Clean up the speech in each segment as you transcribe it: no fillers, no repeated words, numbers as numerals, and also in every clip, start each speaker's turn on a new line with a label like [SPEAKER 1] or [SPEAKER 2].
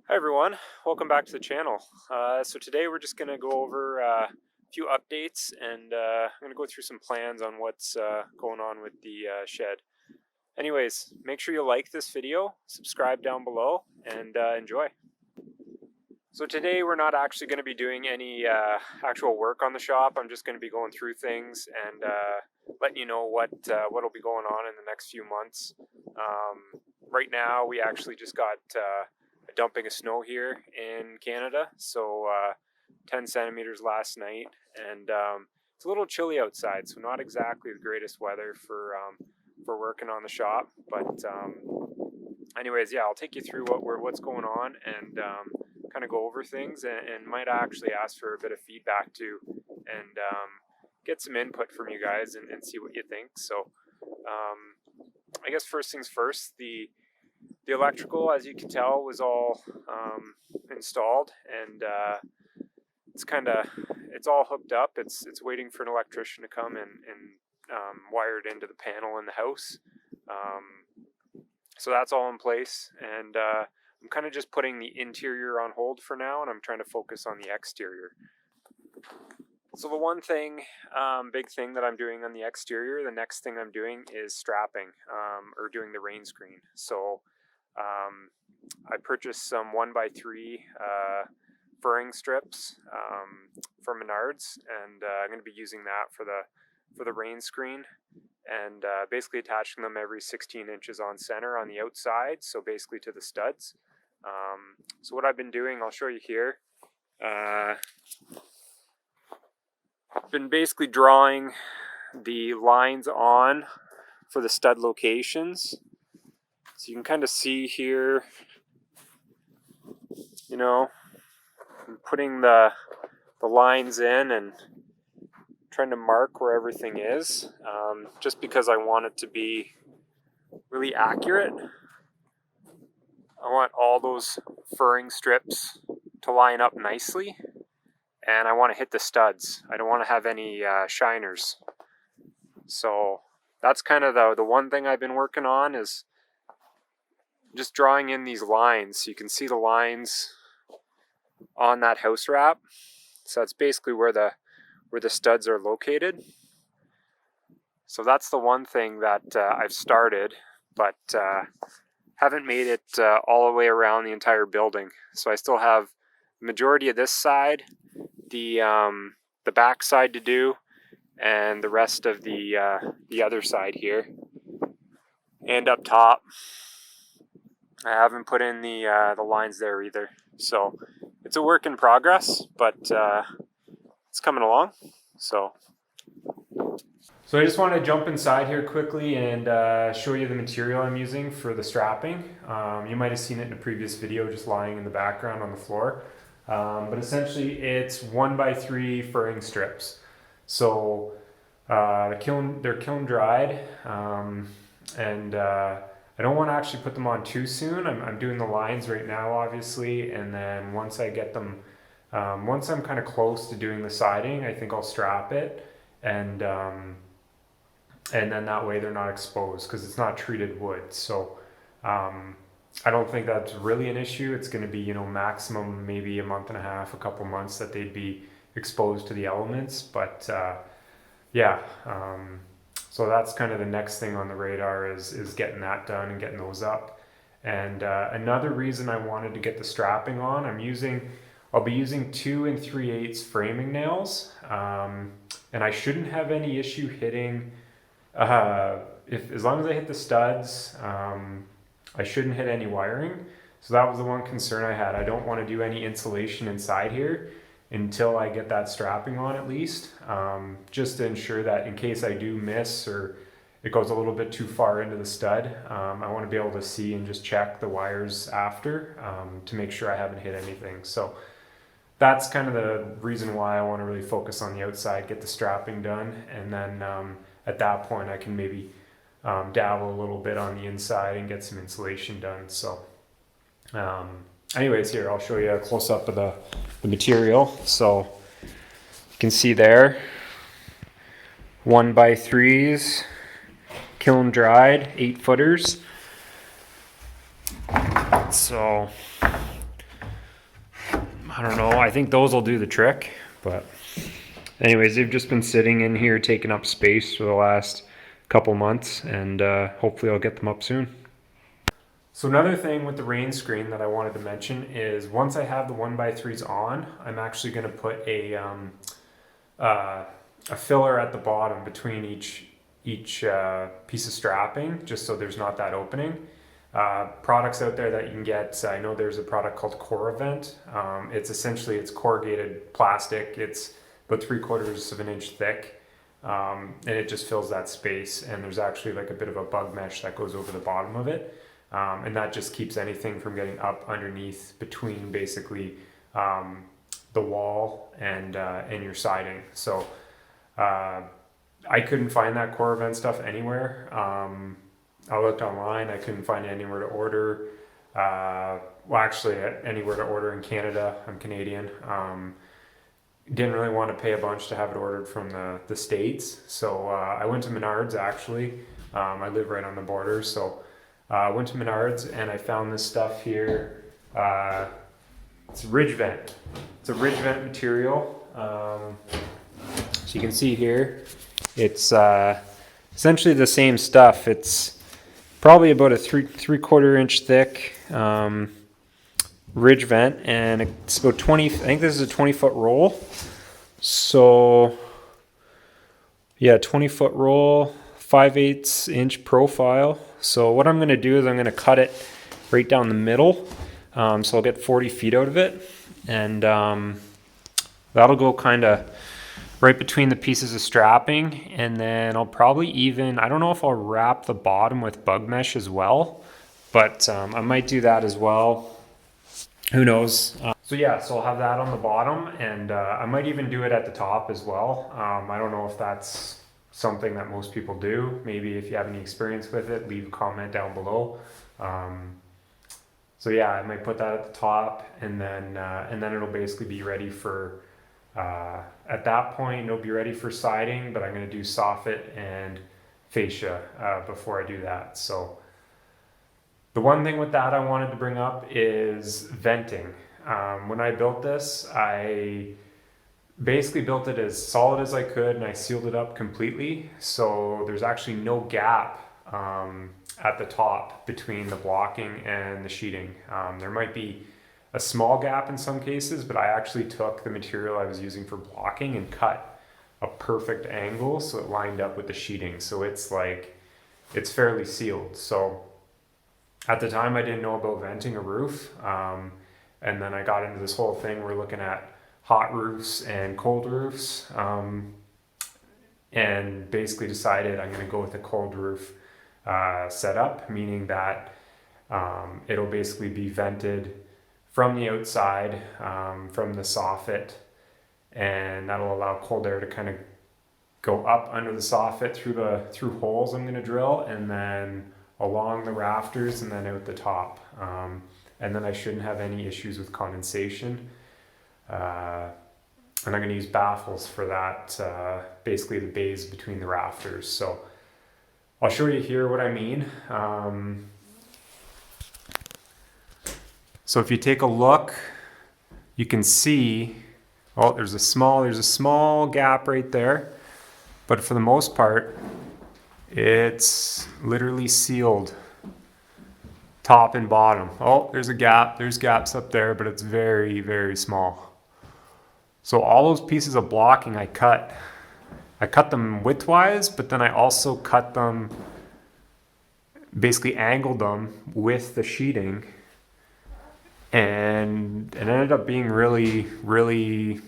[SPEAKER 1] Hi everyone, welcome back to the channel. So today we're just going to go over a few updates and I'm going to go through some plans on what's going on with the shed. Anyways, make sure you like this video, subscribe down below, and enjoy. So today we're not actually going to be doing any actual work on the shop. I'm just going to be going through things and letting you know what'll be going on in the next few months. Right now we actually just got dumping of snow here in Canada, so 10 centimeters last night, and it's a little chilly outside, so not exactly the greatest weather for working on the shop. But anyways, yeah, I'll take you through what's going on and kind of go over things, and might actually ask for a bit of feedback too, and get some input from you guys and see what you think. So I guess first things first, the electrical, as you can tell, was all installed, and it's all hooked up. It's waiting for an electrician to come and wire it into the panel in the house. So that's all in place, and I'm kind of just putting the interior on hold for now, and I'm trying to focus on the exterior. So the one thing, big thing that I'm doing on the exterior, the next thing I'm doing is strapping, or doing the rain screen. So I purchased some 1x3 furring strips from Menards, and I'm going to be using that for the rain screen, and basically attaching them every 16 inches on center on the outside, so basically to the studs. So what I've been doing, I'll show you here. I've been basically drawing the lines on for the stud locations. So you can kind of see here, you know, I'm putting the lines in and trying to mark where everything is, just because I want it to be really accurate. I want all those furring strips to line up nicely, and I want to hit the studs. I don't want to have any shiners. So that's kind of the one thing I've been working on, is just drawing in these lines. So you can see the lines on that house wrap. So that's basically where the studs are located. So that's the one thing that I've started, but haven't made it all the way around the entire building. So I still have the majority of this side, the back side to do, and the rest of the other side here, and up top. I haven't put in the lines there either. So it's a work in progress, but it's coming along. So I just want to jump inside here quickly and show you the material I'm using for the strapping. You might have seen it in a previous video, just lying in the background on the floor. But essentially it's 1x3 furring strips. So they're kiln dried, and I don't want to actually put them on too soon. I'm doing the lines right now, obviously, and then once I get them, once I'm kind of close to doing the siding, I think I'll strap it, and then that way they're not exposed, because it's not treated wood. So I don't think that's really an issue. It's going to be, maximum maybe a month and a half, a couple months that they'd be exposed to the elements. But yeah. So that's kind of the next thing on the radar, is getting that done and getting those up. And another reason I wanted to get the strapping on, I'll be using 2 3/8 framing nails, and I shouldn't have any issue hitting, as long as I hit the studs, I shouldn't hit any wiring. So that was the one concern I had. I don't want to do any insulation inside here until I get that strapping on, at least, just to ensure that in case I do miss, or it goes a little bit too far into the stud, I want to be able to see and just check the wires after, to make sure I haven't hit anything. So that's kind of the reason why I want to really focus on the outside, get the strapping done, and then at that point I can maybe dabble a little bit on the inside and get some insulation done. So anyways, here I'll show you a close-up of the material. So you can see there, 1x3s, kiln dried, 8-footers. So I don't know. I think those will do the trick. But anyways, they've just been sitting in here taking up space for the last couple months, and hopefully I'll get them up soon. So another thing with the rain screen that I wanted to mention is once I have the 1x3s on, I'm actually going to put a filler at the bottom between each piece of strapping, just so there's not that opening. Products out there that you can get, I know there's a product called Coravent. It's corrugated plastic. It's about 3/4 of an inch thick, and it just fills that space. And there's actually like a bit of a bug mesh that goes over the bottom of it, and that just keeps anything from getting up underneath between basically the wall and your siding. So I couldn't find that Coravent stuff anywhere. I looked online, I couldn't find it anywhere to order. Actually, anywhere to order in Canada. I'm Canadian. Didn't really want to pay a bunch to have it ordered from the States. So I went to Menards actually. I live right on the border. So I went to Menards and I found this stuff here. It's ridge vent. It's a ridge vent material. So you can see here, it's essentially the same stuff. It's probably about a 3/4 inch thick ridge vent, and it's about 20. I think this is a 20-foot roll. So yeah, 20-foot roll, 5/8 inch profile. So what I'm going to do is I'm going to cut it right down the middle. So I'll get 40 feet out of it, and that'll go kind of right between the pieces of strapping. And then I'll probably I don't know if I'll wrap the bottom with bug mesh as well, but I might do that as well. Who knows? So I'll have that on the bottom, and I might even do it at the top as well. I don't know if that's something that most people do. Maybe if you have any experience with it, leave a comment down below. I might put that at the top, and then it'll basically be ready for, at that point, it'll be ready for siding, but I'm going to do soffit and fascia before I do that. So the one thing with that I wanted to bring up is venting. When I built this, I basically built it as solid as I could, and I sealed it up completely. So there's actually no gap at the top between the blocking and the sheeting. There might be a small gap in some cases, but I actually took the material I was using for blocking and cut a perfect angle so it lined up with the sheeting. So it's fairly sealed. So at the time I didn't know about venting a roof. And then I got into this whole thing. We're looking at hot roofs and cold roofs, and basically decided I'm going to go with a cold roof setup, meaning that it'll basically be vented from the outside, from the soffit, and that'll allow cold air to kind of go up under the soffit through holes I'm going to drill, and then along the rafters, and then out the top. And then I shouldn't have any issues with condensation. And I'm going to use baffles for that, basically the bays between the rafters. So I'll show you here what I mean. So if you take a look, you can see, there's a small gap right there, but for the most part, it's literally sealed top and bottom. There's a gap. There's gaps up there, but it's very, very small. So all those pieces of blocking I cut them widthwise, but then I also cut them, basically angled them with the sheeting, and it ended up being really, really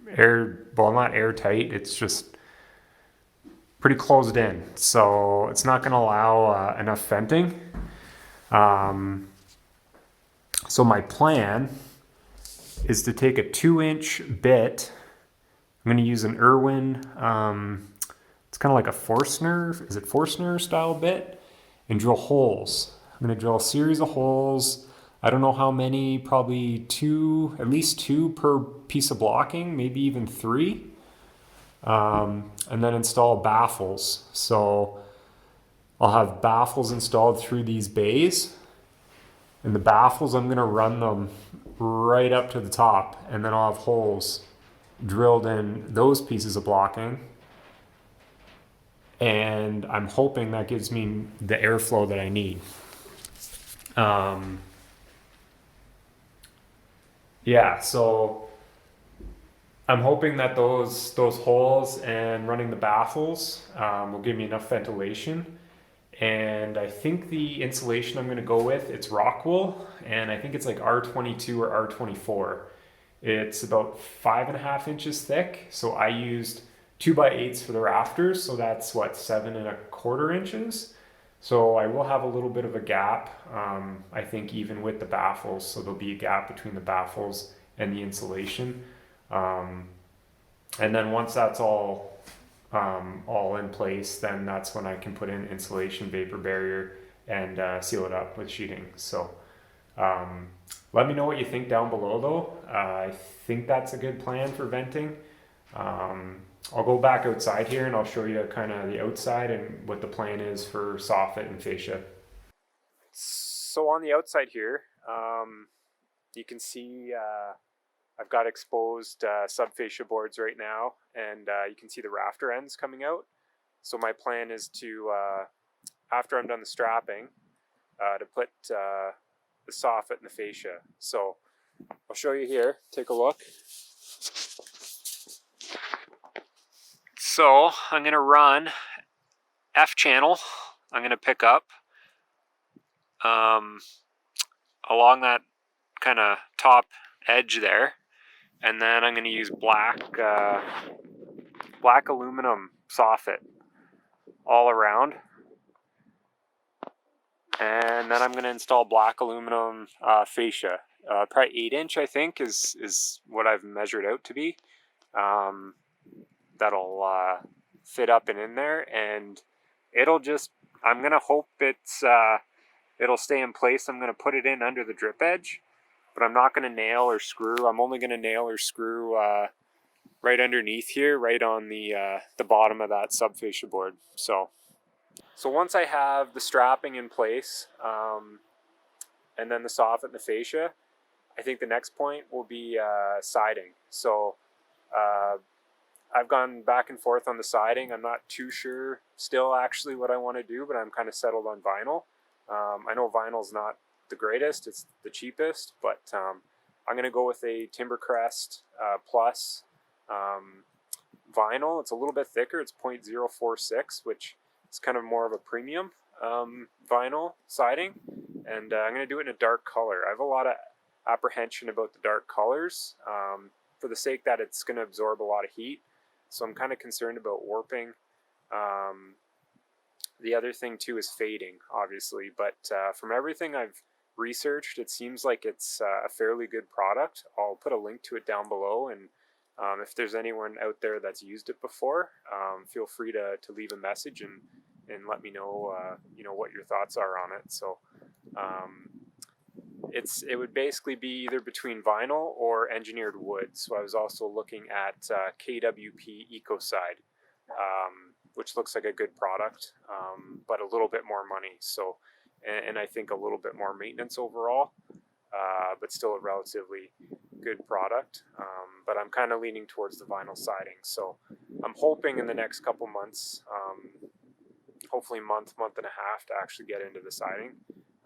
[SPEAKER 1] not airtight. It's just pretty closed in. So it's not going to allow enough venting. So my plan is to take a 2-inch bit. I'm going to use an Irwin, it's kind of like a Forstner, is it Forstner style bit, and drill holes. I'm going to drill a series of holes. I don't know how many, probably at least two per piece of blocking, maybe even 3. And then install baffles. So I'll have baffles installed through these bays, And the baffles, I'm gonna run them right up to the top, and then I'll have holes drilled in those pieces of blocking. And I'm hoping that gives me the airflow that I need. Yeah, so I'm hoping that those holes and running the baffles will give me enough ventilation. And I think the insulation I'm going to go with, it's rock wool, and I think it's like R22 or R24. It's about 5.5 inches thick, so I used 2x8s for the rafters, so that's what, 7.25 inches. So I will have a little bit of a gap, I think, even with the baffles. So there'll be a gap between the baffles and the insulation. Um, and then once that's all in place, then that's when I can put in insulation vapor barrier and seal it up with sheeting. So um, let me know what you think down below though. I think that's a good plan for venting. Um, I'll go back outside here and I'll show you kind of the outside and what the plan is for soffit and fascia. So on the outside here, you can see I've got exposed subfascia boards right now, and you can see the rafter ends coming out. So my plan is to, after I'm done the strapping, to put the soffit and the fascia. So I'll show you here, take a look. So I'm going to run F channel. I'm going to pick up along that kind of top edge there. And then I'm going to use black aluminum soffit all around. And then I'm going to install black aluminum fascia. Probably 8-inch, I think, is what I've measured out to be. That'll fit up and in there, and it'll just, I'm going to hope it'll stay in place. I'm going to put it in under the drip edge, but I'm not going to nail or screw. I'm only going to nail or screw right underneath here, right on the bottom of that subfascia board. So once I have the strapping in place, and then the soffit and the fascia, I think the next point will be siding. So I've gone back and forth on the siding. I'm not too sure still actually what I want to do, but I'm kind of settled on vinyl. I know vinyl's not the greatest, it's the cheapest, but I'm going to go with a Timbercrest Plus vinyl. It's a little bit thicker, it's 0.046, which is kind of more of a premium vinyl siding, and I'm going to do it in a dark color. I have a lot of apprehension about the dark colors for the sake that it's going to absorb a lot of heat, so I'm kind of concerned about warping. The other thing too is fading, obviously, but from everything I've researched, it seems like it's a fairly good product. I'll put a link to it down below, and if there's anyone out there that's used it before, feel free to leave a message and let me know what your thoughts are on it. So it would basically be either between vinyl or engineered wood. So I was also looking at KWP Ecocide, which looks like a good product, but a little bit more money. So, and I think a little bit more maintenance overall, but still a relatively good product. But I'm kind of leaning towards the vinyl siding. So I'm hoping in the next couple months, hopefully month and a half, to actually get into the siding.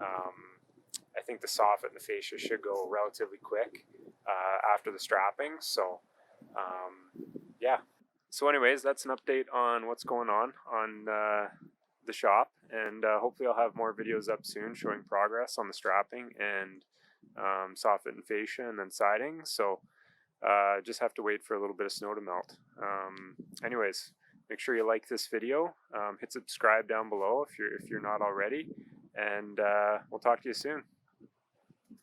[SPEAKER 1] I think the soffit and the fascia should go relatively quick after the strapping. So yeah. So anyways, that's an update on what's going on the shop, and hopefully I'll have more videos up soon showing progress on the strapping and soffit and fascia and then siding. So just have to wait for a little bit of snow to melt. Anyways, make sure you like this video, hit subscribe down below if you're not already, and we'll talk to you soon.